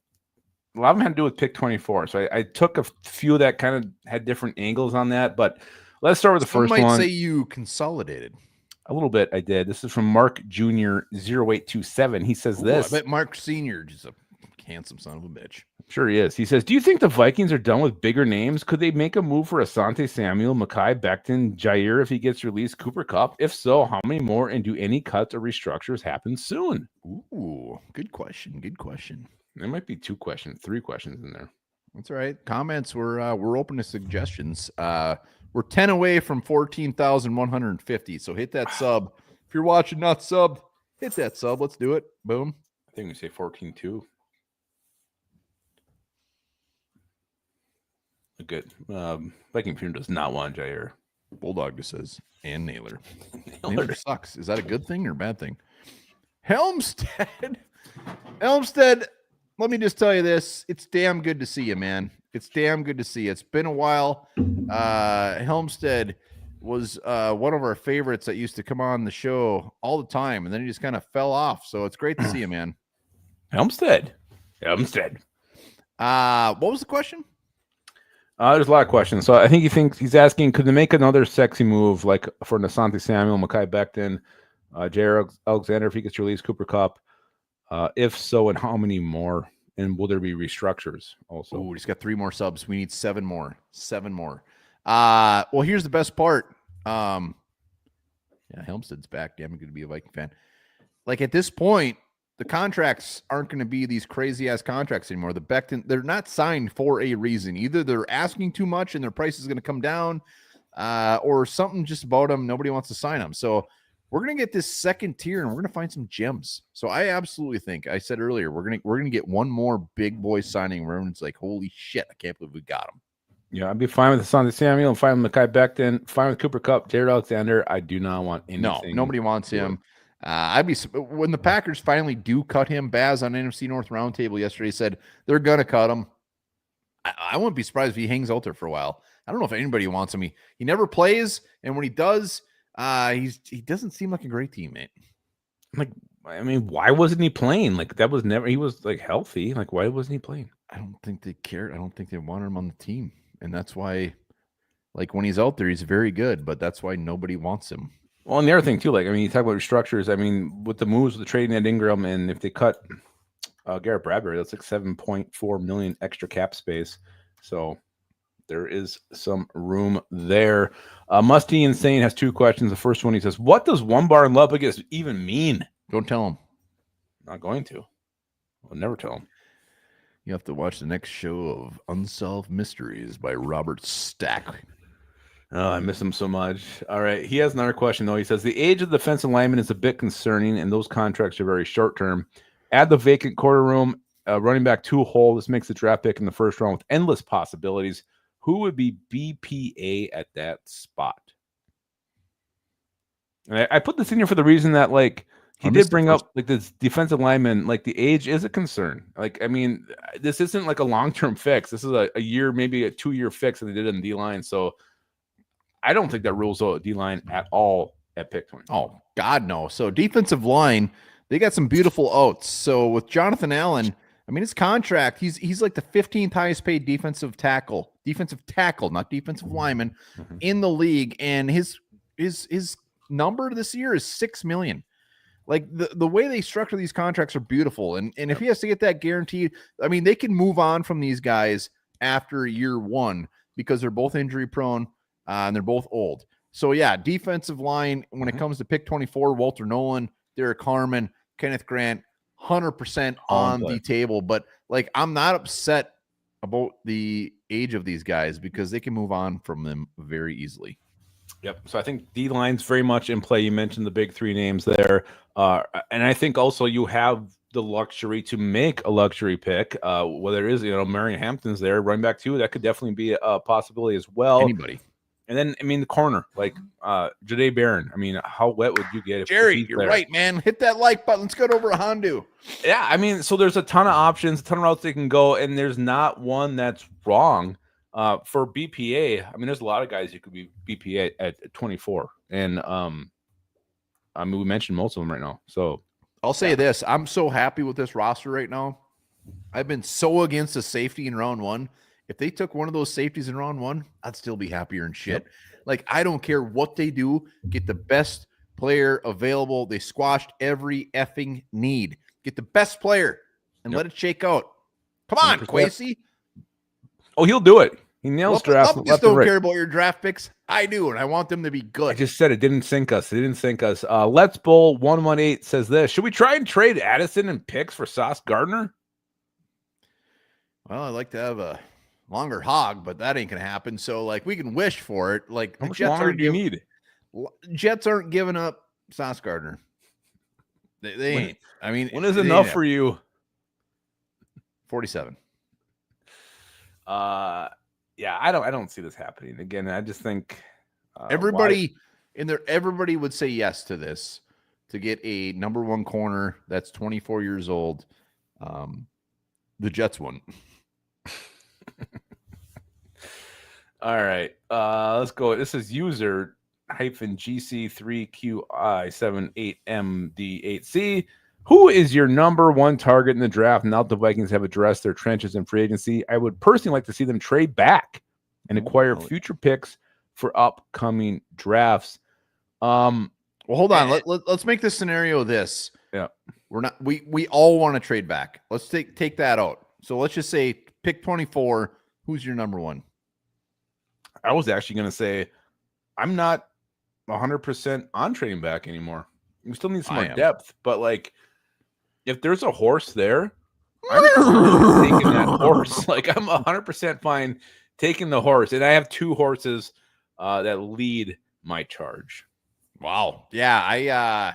a lot of them had to do with pick 24. So I took a few that kind of had different angles on that. But let's start with the first one. one. Say you consolidated. A little bit, I did. This is from Mark Jr. 0827. He says this. I bet Mark Sr. just a handsome son of a bitch. Sure he is. He says, do you think the Vikings are done with bigger names? Could they make a move for Asante Samuel, Mekhi Becton, Jair if he gets released, Cooper Kupp? If so, how many more, and do any cuts or restructures happen soon? Ooh, good question. Good question. There might be three questions in there. That's all right. Comments, we're open to suggestions. We're 10 away from 14,150. So hit that sub. If you're watching, not sub, hit that sub. Let's do it. Boom. I think we say 14-2. Good. Viking Funeral does not want Jair. Bulldog just says, and Naylor. Naylor sucks. Is that a good thing or a bad thing? Helmstead, let me just tell you this. It's damn good to see you, man. It's damn good to see you. It's been a while. Helmstead was one of our favorites that used to come on the show all the time, and then he just kind of fell off. So it's great to see you, man. Helmstead. What was the question? There's a lot of questions. So I think he's asking, could they make another sexy move like for Asante Samuel, Mekhi Becton, Jair Alexander if he gets released, Cooper Kupp? If so, and how many more? And will there be restructures also? Oh, he's got 3 more subs. We need 7 more. 7 more. Well, here's the best part. Yeah, Helmstead's back. Damn good to be a Viking fan. Like at this point, the contracts aren't going to be these crazy ass contracts anymore. The Becton, they're not signed for a reason. Either they're asking too much and their price is going to come down, or something just about them. Nobody wants to sign them. So we're going to get this second tier and we're going to find some gems. So I absolutely think, I said earlier, we're going to get one more big boy signing where everyone's like, holy shit, I can't believe we got him. Yeah, I'd be fine with Asante Samuel and fine with Mekhi Becton, fine with Cooper Kupp, Jair Alexander. I do not want anything. No, nobody wants him. I'd be when the Packers finally do cut him. Baz on NFC North Roundtable yesterday said they're gonna cut him. I wouldn't be surprised if he hangs out there for a while. I don't know if anybody wants him. He never plays, and when he does, he doesn't seem like a great teammate. Like, I mean, why wasn't he playing? Like that was never. He was like healthy. Like why wasn't he playing? I don't think they cared. I don't think they wanted him on the team, and that's why. Like when he's out there, he's very good, but that's why nobody wants him. Well, and the other thing too, like I mean, you talk about restructures. I mean, with the moves with the trading at Ingram, and if they cut Garrett Bradberry, that's like $7.4 million extra cap space. So there is some room there. Musty Insane has 2 questions. The first one, he says, "What does one bar in Lubbock even mean?" Don't tell him. Not going to. I'll never tell him. You have to watch the next show of Unsolved Mysteries by Robert Stack. Oh, I miss him so much. All right. He has another question, though. He says, the age of the defensive lineman is a bit concerning, and those contracts are very short-term. Add the vacant quarter room, running back 2 hole. This makes the draft pick in the first round with endless possibilities. Who would be BPA at that spot? And I put this in here for the reason that, like, he did bring up, like, this defensive lineman, like, the age is a concern. Like, I mean, this isn't, like, a long-term fix. This is a year, maybe a 2-year fix that they did in D-line, so I don't think that rules out D-line at all at pick 20. Oh, God, no. So defensive line, they got some beautiful outs. So with Jonathan Allen, I mean, his contract, he's like the 15th highest paid defensive tackle, not defensive lineman in the league. And his number this year is $6 million. Like the way they structure these contracts are beautiful. And if he has to get that guaranteed, I mean, they can move on from these guys after year 1 because they're both injury prone. And they're both old. So, yeah, defensive line, when it comes to pick 24, Walter Nolan, Derek Harmon, Kenneth Grant, 100% on the table. But, like, I'm not upset about the age of these guys because they can move on from them very easily. Yep. So I think D line's very much in play. You mentioned the big three names there, and I think also you have the luxury to make a luxury pick. Whether it is Marion Hampton's there, running back too, that could definitely be a possibility as well. Anybody. And then the corner like Jahdae Barron. I mean, how wet would you get if Jerry? if You're there? right, man. Hit that like button. Let's go over a Hondu. Yeah, I mean, so there's a ton of options, a ton of routes they can go, and there's not one that's wrong. For BPA, I mean, there's a lot of guys who could be BPA at 24, and I mean, we mentioned most of them right now. So I'll say this: I'm so happy with this roster right now. I've been so against a safety in round one. If they took one of those safeties in round one, I'd still be happier and shit. Yep. Like, I don't care what they do, get the best player available. They squashed every effing need. Get the best player and let it shake out. Come on, 100%. Kwesi. Oh, he'll do it. He nails drafts. Just don't care about your draft picks. I do, and I want them to be good. I just said it didn't sink us. It didn't sink us. Let's Bull 118 says this: should we try and trade Addison and picks for Sauce Gardner? Well, I'd like to have a longer hog, but that ain't gonna happen. So, like, we can wish for it. Like, How much longer do you need? Jets aren't giving up Sauce Gardner. They ain't. I mean, when is enough for you? 47. Yeah, I don't see this happening again. I just think everybody would say yes to this, to get a number one corner that's 24 years old. The Jets won. All right, let's go. This is user -GC3QI78MD8C. Who is your number one target in the draft now that the Vikings have addressed their trenches in free agency? I would personally like to see them trade back and acquire future picks for upcoming drafts. Well, hold on. Let's make this scenario this. Yeah. We all want to trade back. Let's take that out. So let's just say pick 24. Who's your number one? I was actually going to say I'm not 100% on trading back anymore. We still need some more depth, but like if there's a horse there, I'm taking that horse. Like I'm 100% fine taking the horse, and I have two horses that lead my charge. Wow. Yeah,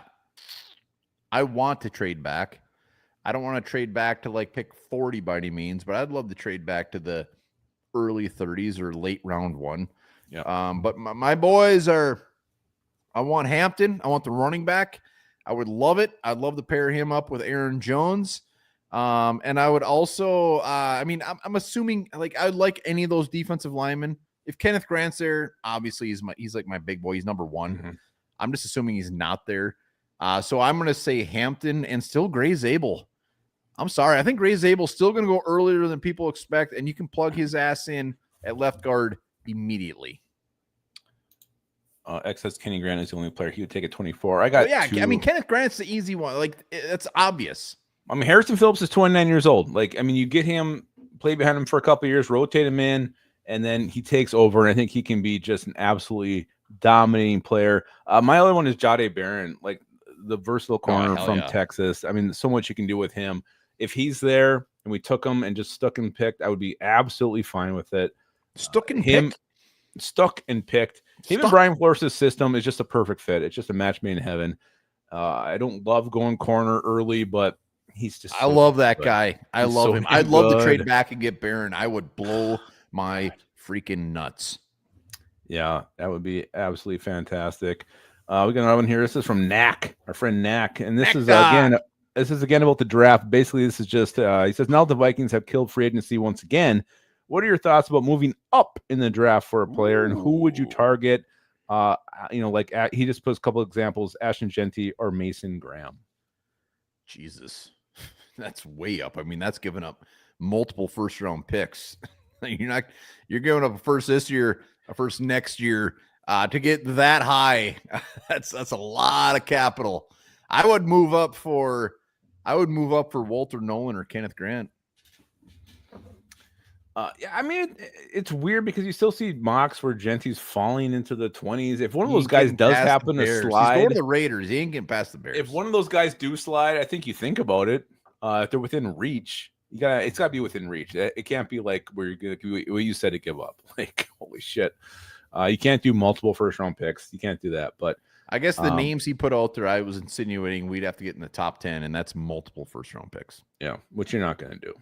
I want to trade back. I don't want to trade back to like pick 40 by any means, but I'd love to trade back to the early 30s or late round one. Yeah. But my boys are. I want Hampton. I want the running back. I would love it. I'd love to pair him up with Aaron Jones. And I would also, I mean, I'm assuming like I would like any of those defensive linemen. If Kenneth Grant's there, obviously he's like my big boy. He's number one. Mm-hmm. I'm just assuming he's not there. So I'm going to say Hampton and still Gray Zabel. I'm sorry. I think Gray Zabel's still going to go earlier than people expect, and you can plug his ass in at left guard immediately. X says Kenny Grant is the only player he would take at 24. I got I mean, Kenneth Grant's the easy one. Like, it's obvious. I mean, Harrison Phillips is 29 years old. Like, I mean, you get him, play behind him for a couple of years, rotate him in, and then he takes over, and I think he can be just an absolutely dominating player. My other one is Jahdae Barron, like the versatile corner from Texas. I mean, so much you can do with him. If he's there and we took him and just stuck and picked, I would be absolutely fine with it. Stuck and picked. Him and Brian Flores' system is just a perfect fit. It's just a match made in heaven. I don't love going corner early, but he's just. I love that guy. I love him. I'd love to trade back and get Barron. I would blow my freaking nuts. Yeah, that would be absolutely fantastic. We got another one here. This is from Knack, our friend Knack, and this is again about the draft. Basically, this is just he says now the Vikings have killed free agency once again. What are your thoughts about moving up in the draft for a player, and who would you target? He just puts a couple examples: Ashton Genty or Mason Graham. Jesus, that's way up. I mean, that's giving up multiple first-round picks. You're giving up a first this year, a first next year to get that high. That's a lot of capital. I would move up for Walter Nolan or Kenneth Grant. I mean, it's weird because you still see mocks where Genty's falling into the 20s. If one of those guys does happen to slide, he's going to the Raiders. He ain't getting past the Bears. If one of those guys do slide, I think you think about it. If they're within reach, it's got to be within reach. It can't be like where you're gonna, what you said to give up. Like, holy shit. You can't do multiple first-round picks. You can't do that. But I guess the names he put out there, I was insinuating we'd have to get in the top 10, and that's multiple first-round picks. Yeah, which you're not going to do.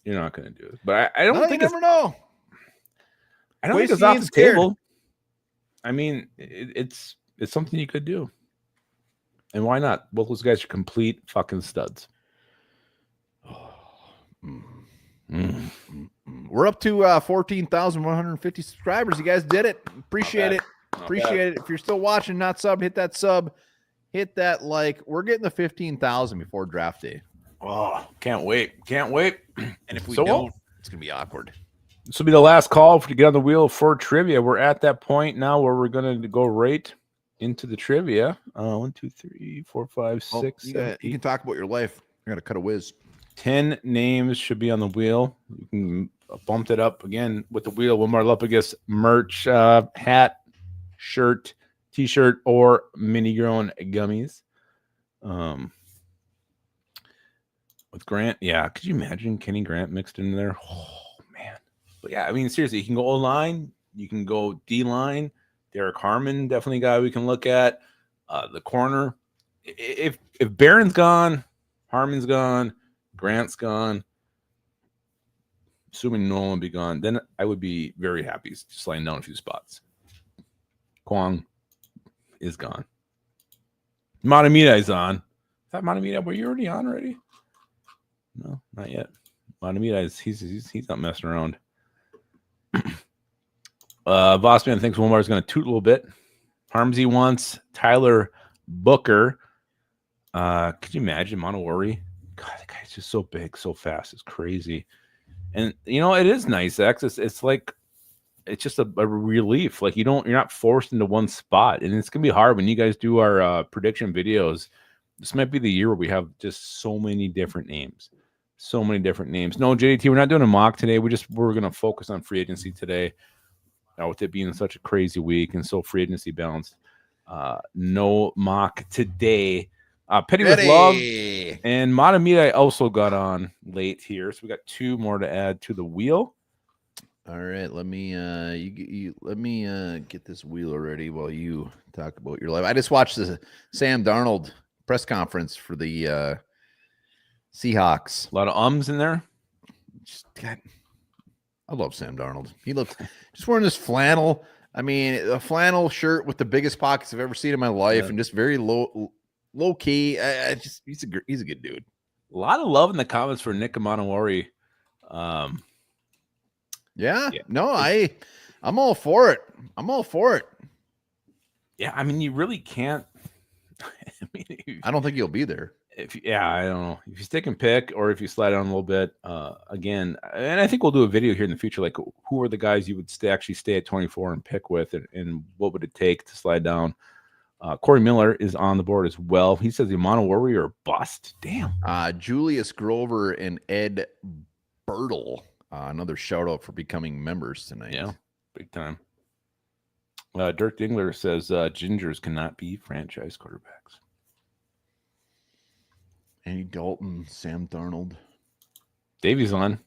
You're not going to do it. But I don't think you never know. I don't think it's off the table. I mean, it's something you could do. And why not? Both those guys are complete fucking studs. We're up to 14,150 subscribers. You guys did it. Appreciate it. Appreciate it. If you're still watching, not sub, hit that sub. Hit that like. We're getting the 15,000 before draft day. Oh, can't wait. Can't wait. And if we don't, it's going to be awkward. This will be the last call to get on the wheel for trivia. We're at that point now where we're going to go right into the trivia. 1, 2, 3, 4, 5, 6, 7, you can talk about your life. I got to cut a whiz. 10 names should be on the wheel. You can bump it up again with the wheel. One more up against merch, hat, shirt, t-shirt, or mini grown gummies. With Grant, yeah. Could you imagine Kenny Grant mixed in there? Oh man. But yeah, I mean, seriously, you can go O-line, you can go D-line. Derek Harmon, definitely a guy we can look at. The corner. If Barron's gone, Harmon's gone, Grant's gone, assuming Nolan will be gone, then I would be very happy sliding down a few spots. Kwong is gone. Matamida is on. Is that Matamida? Were you already on already? No, not yet. Matamida is he's not messing around. Vossman thinks Wilmar is going to toot a little bit. Harmsy wants Tyler Booker. Could you imagine Monowari? God, that guy's just so big, so fast. It's crazy. And you know, it is nice, X. It's like it's just a relief. Like you're not forced into one spot. And it's gonna be hard when you guys do our prediction videos. This might be the year where we have just so many different names. So many different names. No, JDT, we're not doing a mock today. We're gonna focus on free agency today. With it being such a crazy week and so free agency balanced. No mock today. Petty with love and Matamida also got on late here, so we got 2 more to add to the wheel. All right, let me let me get this wheel ready while you talk about your life. I just watched the Sam Darnold press conference for the Seahawks. A lot of ums in there. I love Sam Darnold. He looks just wearing this flannel. I mean, a flannel shirt with the biggest pockets I've ever seen in my life, and just very low key. He's a good dude. A lot of love in the comments for Nick Monowari. I'm all for it. Yeah, I mean, you really can't. I don't think he'll be there. I don't know if you stick and pick or if you slide down a little bit. Again, and I think we'll do a video here in the future, like who are the guys you would actually stay at 24 and pick with, and what would it take to slide down. Corey Miller is on the board as well. He says the Mono Warrior or bust. Damn. Julius Grover and Ed Bertle. Another shout out for becoming members tonight. Yeah, big time. Dirk Dingler says Gingers cannot be franchise quarterbacks. Andy Dalton, Sam Darnold. Davey's on.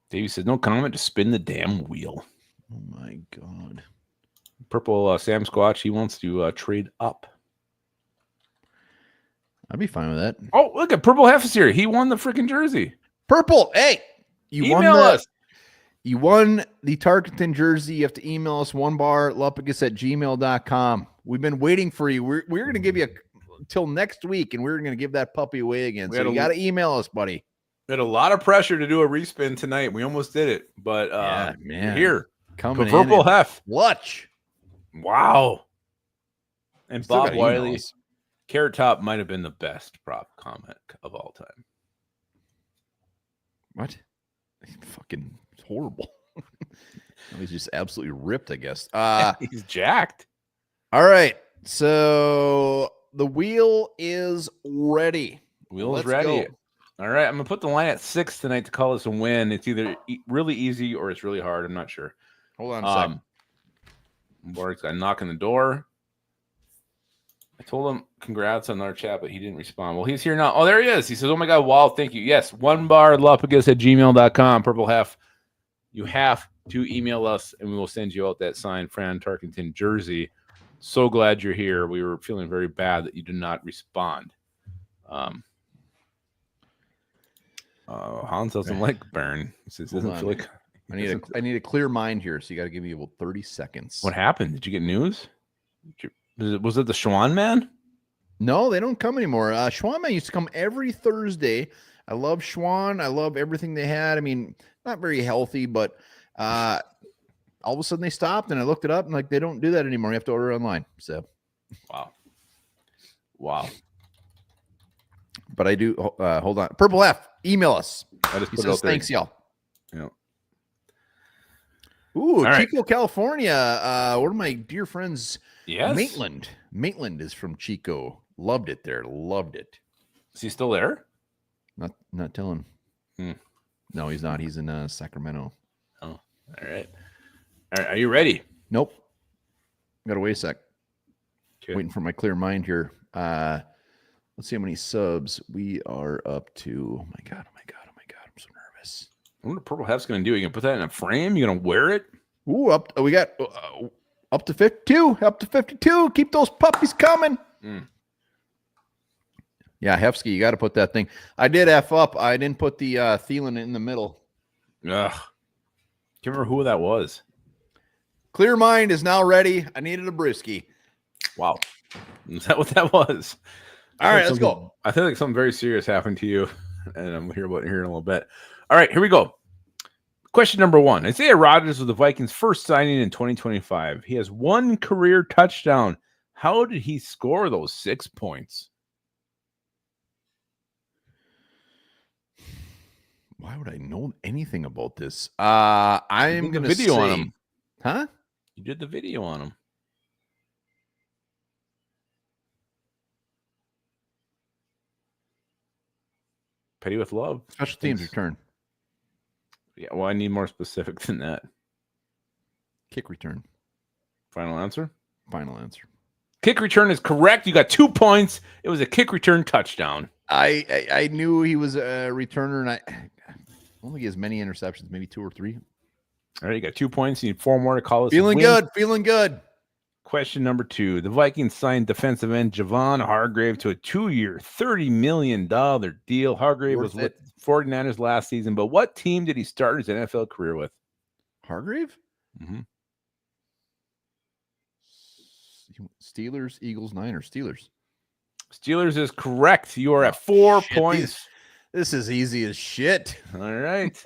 Davey says, no comment, just spin the damn wheel. Oh, my God. Purple Sam Squatch, he wants to trade up. I'd be fine with that. Oh, look at Purple Hef is here. He won the freaking jersey. Purple, hey, you email us. You won the Tarkenton jersey. You have to email us onebarlupagus@gmail.com. We've been waiting for you. We're going to give you till next week, and we're going to give that puppy away again. So you got to email us, buddy. We had a lot of pressure to do a respin tonight. We almost did it, but man, here coming Purple Hef. Clutch. Wow. And Still Bob Wiley, Carrot Top might have been the best prop comic of all time. What? Fucking horrible. He's just absolutely ripped, I guess. He's jacked. All right. So the wheel is ready. Wheel is ready. Go. All right. I'm going to put the line at 6 tonight to call this a win. It's either really easy or it's really hard. I'm not sure. Hold on a second. Borg's got a knock on the door. I told him congrats on our chat, but he didn't respond. Well, he's here now. Oh, there he is. He says, oh my God, wow, thank you. Yes, onebarlupagus@gmail.com. Purple Hef. You have to email us, and we will send you out that signed Fran Tarkenton jersey. So glad you're here. We were feeling very bad that you did not respond. Hans doesn't like burn. He says, doesn't feel like I need a clear mind here, so you got to give me about 30 seconds. What happened? Did you get news? Was it the Schwan man? No, they don't come anymore. Schwan man used to come every Thursday. I love Schwan. I love everything they had. I mean, not very healthy, but all of a sudden they stopped, and I looked it up, and like they don't do that anymore. You have to order online. So, wow. But I do. Hold on. Purple F, email us. He says, thanks, y'all. Yeah. Ooh, All Chico, right. California. One of my dear friends, yes. Maitland. Maitland is from Chico. Loved it there. Loved it. Is he still there? Not telling. No, he's not. He's in Sacramento. Oh, all right. Are you ready? Nope. Gotta wait a sec. Okay. Waiting for my clear mind here. Let's see how many subs we are up to. Oh my god. I'm so nervous. What the Purple Hef's going to do? Are you going to put that in a frame? You going to wear it? Ooh, we got up to 52. Up to 52. Keep those puppies coming. Yeah, Hefsky, you got to put that thing. I did F up. I didn't put the Thielen in the middle. Ugh. Can't remember who that was. Clear mind is now ready. I needed a brewski. Wow. Is that what that was? All right, let's go. I feel like something very serious happened to you, and I'm here in a little bit. All right, here we go. Question number 1. Isaiah Rodgers was the Vikings' first signing in 2025. He has 1 career touchdown. How did he score those 6 points? Why would I know anything about this? I'm going to video on him. Huh? You did the video on him. Petty with love. Special teams return. Yeah, well, I need more specific than that. Kick return. Final answer? Final answer. Kick return is correct. You got 2 points. It was a kick return touchdown. I knew he was a returner, and I don't think he has many interceptions, maybe 2 or 3. All right, you got 2 points. You need 4 more to call us. Feeling good. Question number 2. The Vikings signed defensive end Javon Hargrave to a 2-year, $30 million deal. Hargrave was with 49ers last season, but what team did he start his NFL career with? Hargrave? Mm-hmm. Steelers, Eagles, Niners. Steelers is correct. You are at 4 points. This is easy as shit. All right.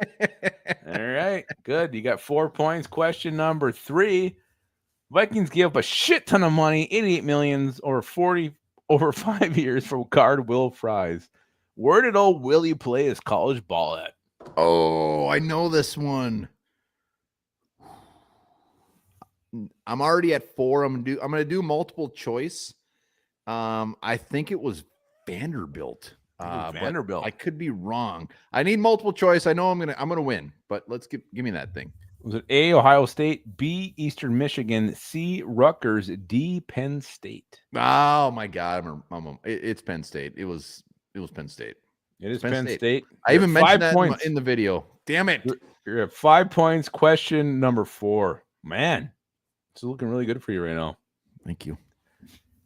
All right. Good. You got 4 points. Question number 3. Vikings gave up a shit ton of money, $88 million over 5 years for guard Will Fries. Where did old Willie play his college ball at? Oh, I know this one. I'm already at 4. I'm gonna do multiple choice. I think it was Vanderbilt. Vanderbilt. I could be wrong. I need multiple choice. I know I'm gonna win, but let's give me that thing. Was it A, Ohio State, B, Eastern Michigan, C, Rutgers, D, Penn State? Oh my God, it's Penn State. It was Penn State. It is Penn State. I even mentioned that in the video. Damn it! You're at 5 points. Question number 4. Man, it's looking really good for you right now. Thank you.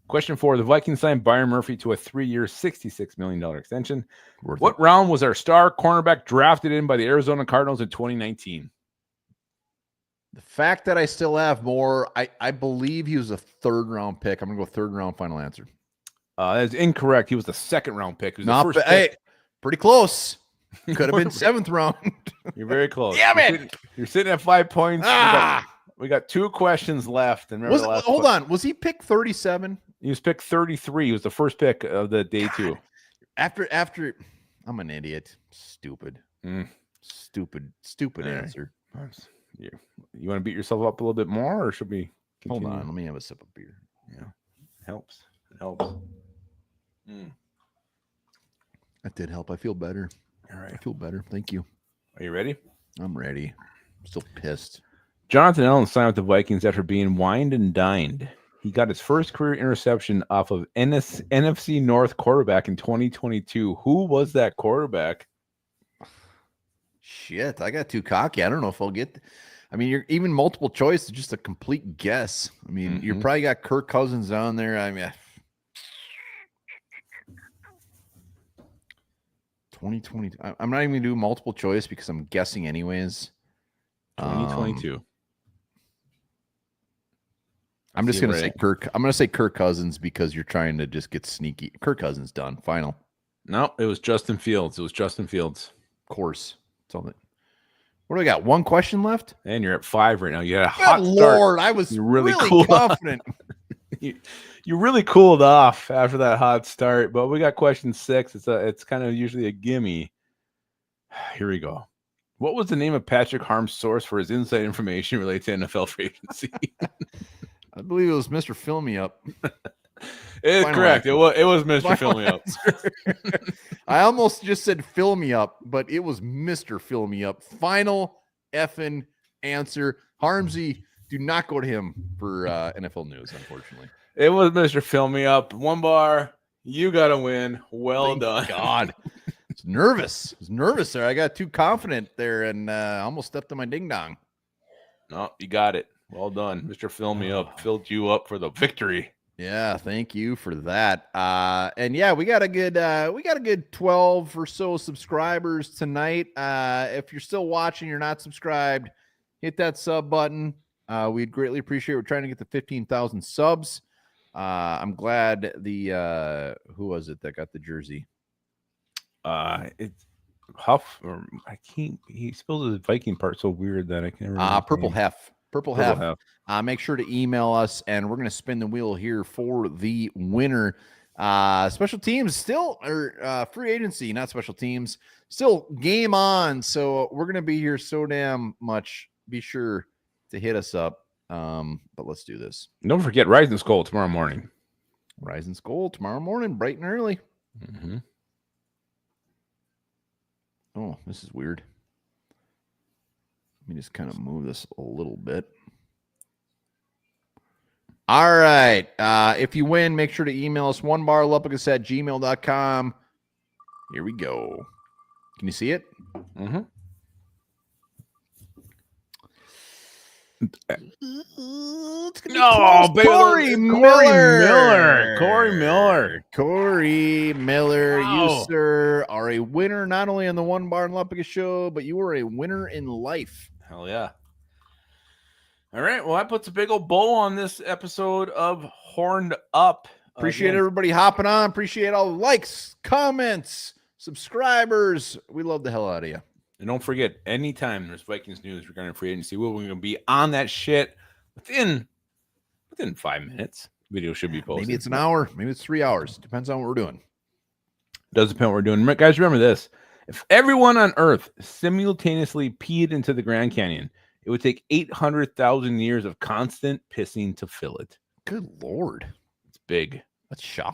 Question 4. The Vikings signed Byron Murphy to a 3-year, $66 million extension. What round was our star cornerback drafted in by the Arizona Cardinals in 2019? The fact that I still have more, I believe he was a 3rd-round pick. I'm going to go 3rd-round final answer. That is incorrect. He was the 2nd-round pick. He was the first pick. Hey, pretty close. Could have been 7th round. You're very close. Damn it! You're sitting at 5 points. We got 2 questions left. And remember hold on. Was he picked 37? He was picked 33. He was the first pick of the day 2. After, I'm an idiot. Stupid. Stupid answer. You want to beat yourself up a little bit more, or should we continue? Hold on, let me have a sip of beer. Yeah, it helps. That did help. I feel better. All right, I feel better. Thank you. Are you ready? I'm ready. I'm still pissed. Jonathan Allen signed with the Vikings after being wined and dined. He got his first career interception off of NFC North quarterback in 2022. Who was that quarterback? Shit, I got too cocky. I don't know if I'll get. I mean, you're even multiple choice is just a complete guess. I mean, you probably got Kirk Cousins on there. I mean, 2020. I'm not even gonna do multiple choice because I'm guessing anyways. 2022. I'm just gonna say Kirk. I'm gonna say Kirk Cousins because you're trying to just get sneaky. Kirk Cousins done. Final. No, it was Justin Fields. Of course. It's all that. What do we got? One question left? And you're at 5 right now. You had a hot Good start. Lord, I was really confident. You really cooled off after that hot start, but we got question 6. It's kind of usually a gimme. Here we go. What was the name of Patrick Harm's source for his inside information related to NFL free agency? I believe it was Mr. Fill Me Up. It's correct. It was Mr. Fill Me Up. I almost just said Fill Me Up, but it was Mr. Fill Me Up. Final effing answer. Harmsy, do not go to him for NFL news, unfortunately. It was Mr. Fill Me Up. 1 bar. You got to win. Well done. God. I was nervous there. I got too confident there and almost stepped on my ding dong. No, you got it. Well done. Mr. Fill Me Up filled you up for the victory. Yeah, thank you for that. And yeah, we got a good 12 or so subscribers tonight. If you're still watching, you're not subscribed, hit that sub button. We'd greatly appreciate it. We're trying to get to 15,000 subs. I'm glad the who was it that got the jersey? It's Huff, or I can't. He spells his Viking part so weird that I can't remember. Purple Hef. Purple Hef. Make sure to email us, and we're going to spin the wheel here for the winner. Special teams still, or free agency, not special teams, still game on. So we're going to be here so damn much. Be sure to hit us up. But let's do this. Don't forget Rising Skull tomorrow morning. Rising Skull tomorrow morning, bright and early. Oh, this is weird. Let me just kind of move this a little bit. All right. If you win, make sure to email us onebarlupicus@gmail.com. Here we go. Can you see it? No, Corey Miller. Wow. You, sir, are a winner not only on the One Bar and Lupicus show, but you are a winner in life. Hell yeah. All right. Well, that puts a big old bow on this episode of Horned Up. Appreciate everybody hopping on. Appreciate all the likes, comments, subscribers. We love the hell out of you. And don't forget, anytime there's Vikings news regarding free agency, we're going to be on that shit within 5 minutes. Video should be posted. Maybe it's an hour. Maybe it's 3 hours. Depends on what we're doing. Does depend what we're doing. Guys, remember this. If everyone on Earth simultaneously peed into the Grand Canyon, it would take 800,000 years of constant pissing to fill it. Good Lord. It's big. That's shocking.